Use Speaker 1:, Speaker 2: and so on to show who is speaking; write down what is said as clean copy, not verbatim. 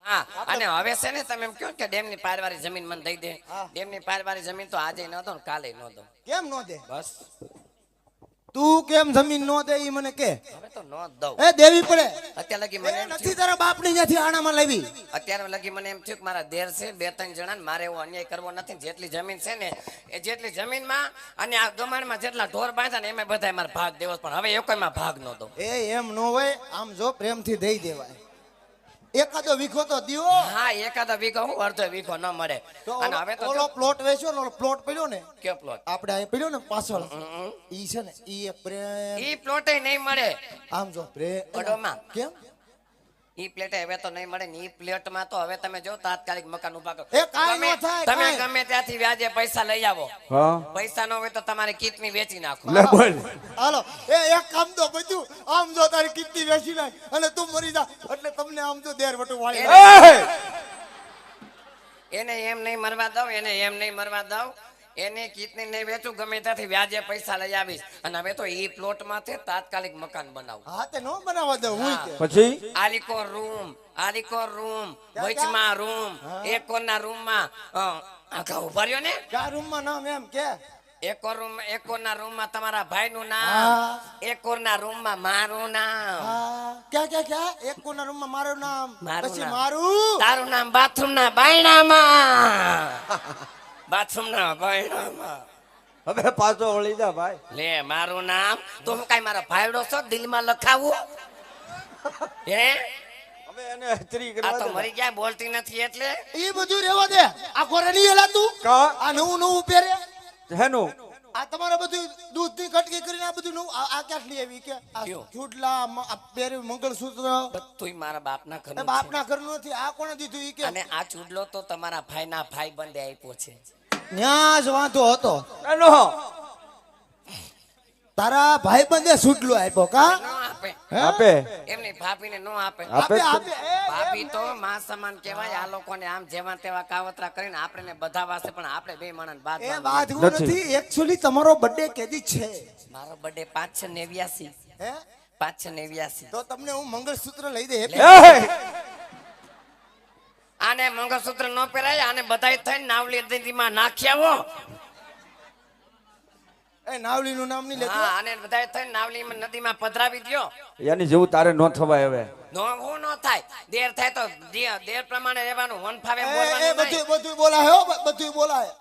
Speaker 1: હા અને હવે છે ને તમે એમ કહો કે ડેમની પારવાળી જમીન મને દઈ દે. ડેમની પારવાળી જમીન તો આજે ન દો ને કાલે ન દો.
Speaker 2: કેમ નો દે?
Speaker 1: બસ
Speaker 2: તું કેમ જમીન નો દે ઈ મને કે.
Speaker 1: હવે તો ન દઉં.
Speaker 2: એ દેવી પડે.
Speaker 1: અત્યારે લગી મને એમ
Speaker 2: નથી તારા બાપની ત્યાંથી આણામાં લેવી.
Speaker 1: અત્યારે લગી મને એમ થયું કે મારા દેર છે 2-3 જણા ને મારે એવો અન્યાય કરવો નથી. જેટલી જમીન છે ને એ જેટલી જમીનમાં અને આ ગમાણમાં જેટલા ઢોર બાંધ્યા ને એમાં બધા મારે ભાગ દેવો પણ હવે એકોયમાં ભાગ ન દો.
Speaker 2: એમ નો હોય, આમ જો પ્રેમથી દઈ દેવાય. એકાદો વીઘો તો દિયો.
Speaker 1: હા એકાદો વીઘો હું અડધો વીઘો ન મળે. અને હવે તો
Speaker 2: ઓલો પ્લોટ વેચ્યો ને, ઓલો પ્લોટ પડ્યો ને,
Speaker 1: કયો પ્લોટ
Speaker 2: આપણે અહીં પડ્યો ને પાછળ, ઈ છે ને ઈ એક પ્રેમ.
Speaker 1: ઈ પ્લોટે નહીં મળે.
Speaker 2: આમ જો પ્રેમ
Speaker 1: બડોમાં
Speaker 2: કેમ
Speaker 1: ઈ પ્લેટે હવે તો નહીં મળે ને. ઈ પ્લેટમાં તો હવે તમે જો તાત્કાલિક મકાન ઉભા કરો.
Speaker 2: એ કાંઈ ન થાય,
Speaker 1: તમે
Speaker 2: કાંઈ.
Speaker 1: ગમે ત્યાંથી વ્યાજે પૈસા લઈ આવો.
Speaker 3: હા
Speaker 1: પૈસા ન હોય તો તમારી કિડની વેચી નાખો.
Speaker 3: લે બોલ
Speaker 2: હાલો એક કામ તો બધું આમ જો તારી કિડની વેચી નાખ અને તું મરી જા એટલે તમને આમ જો દેર વટું વાળી
Speaker 3: એ!
Speaker 1: એને એમ નહીં મરવા દઉં, એને એમ નહીં મરવા દઉં. એને કિડની નહીં વેચું, ગમે ત્યાંથી વ્યાજે પૈસા લઈ આવીશ. અને હવે તો ઈ પ્લોટ માંથી તાત્કાલિક મકાન બનાવું.
Speaker 2: હા તે નો બનાવવા દઉં હું કે.
Speaker 3: પછી
Speaker 1: આલીકો રૂમ વચમાં રૂમ એક કોરના રૂમમાં આખા ઉભા રહ્યો ને
Speaker 2: ક્યાં રૂમમાં નામ એમ કે
Speaker 1: એક કોરના રૂમમાં તમારા ભાઈનું નામ,
Speaker 2: હા.
Speaker 1: એક કોરના રૂમમાં મારું નામ.
Speaker 2: હા ક્યાં એક કોના રૂમમાં મારું નામ,
Speaker 1: મારું
Speaker 2: પછી
Speaker 1: નામ.
Speaker 2: મારું
Speaker 1: તારું નામ બાથરૂમના બાયણામાં. બાથરૂમના બાયણામાં.
Speaker 3: હવે પાછો વળી જા ભાઈ.
Speaker 1: લે મારું નામ તો હું કાઈ મારો ભાઈડો છો દિલમાં લખાવું હે?
Speaker 3: હવે એને સ્ત્રી
Speaker 1: આ
Speaker 3: કરવા
Speaker 1: તો
Speaker 3: દે.
Speaker 1: મરી ગયા બોલતી નથી એટલે.
Speaker 2: એ બધું રેવા દે. આ ઘોડે નહીં હેલાતું.
Speaker 3: કા
Speaker 2: આ નવું પહેરે.
Speaker 3: હેનું
Speaker 2: આ તમારે બધું દૂધની કટકી કરીને આ બધું નવું આ ક્યાંથી આવી કે આ
Speaker 1: કયું?
Speaker 2: ચૂડલા આ પહેરે મંગળસૂત્ર
Speaker 1: બધુંય મારા બાપના
Speaker 2: એ
Speaker 1: ઘરનું છે.
Speaker 2: બાપના ઘરનું નથી. આ કોણે દીધું ઈ કે
Speaker 1: અને આ ચૂડલો તો તમારા ભાઈના ભાઈ બંધે આપ્યો છે.
Speaker 2: ન્યા જ વાંધો હતો.
Speaker 3: એનો
Speaker 2: તારા ભાઈ બંધે ચૂડલો આપ્યો કા
Speaker 1: ન આપે
Speaker 2: હે?
Speaker 3: આપે
Speaker 1: એમની ભાભીને ન આપે.
Speaker 3: આપે જ
Speaker 2: આપે
Speaker 3: છે.
Speaker 1: ભાભી તો માં સમાન કહેવાય. આ લોકોને આમ જેવા તેવા કાવતરા કરીને આપણે બધા વાસે પણ આપણે બે માણસ બાદ
Speaker 2: એ
Speaker 1: બાંધવું.
Speaker 2: બાધવું
Speaker 3: નથી.
Speaker 2: નથી. એકચ્યુઅલી તમારો બર્થડે કેદી છે
Speaker 1: મારો બર્થડે 5/6/89.
Speaker 2: હે
Speaker 1: 5/6/89.
Speaker 2: તો તમને હું મંગળસૂત્ર લઈ દે
Speaker 3: એ!
Speaker 1: આને મંગળસૂત્ર ન પહેરાય. આને બધાય થઈને નાવલી નદીમાં નાખી આવો.
Speaker 2: એ નાવલી નું નામ નહીં લેતો.
Speaker 1: હા આને બધાય થઈને નાવલી નદીમાં પધરાવી દ્યો.
Speaker 3: યાની જેવું તારે ન થવાય હવે.
Speaker 1: નો હું ન થાય. દેર થાય તો દેર પ્રમાણે રહેવાનું. વન ફાવે
Speaker 2: એ
Speaker 1: બોલવાનું નહીં.
Speaker 2: બધું બોલાય હો, બધું બોલાય.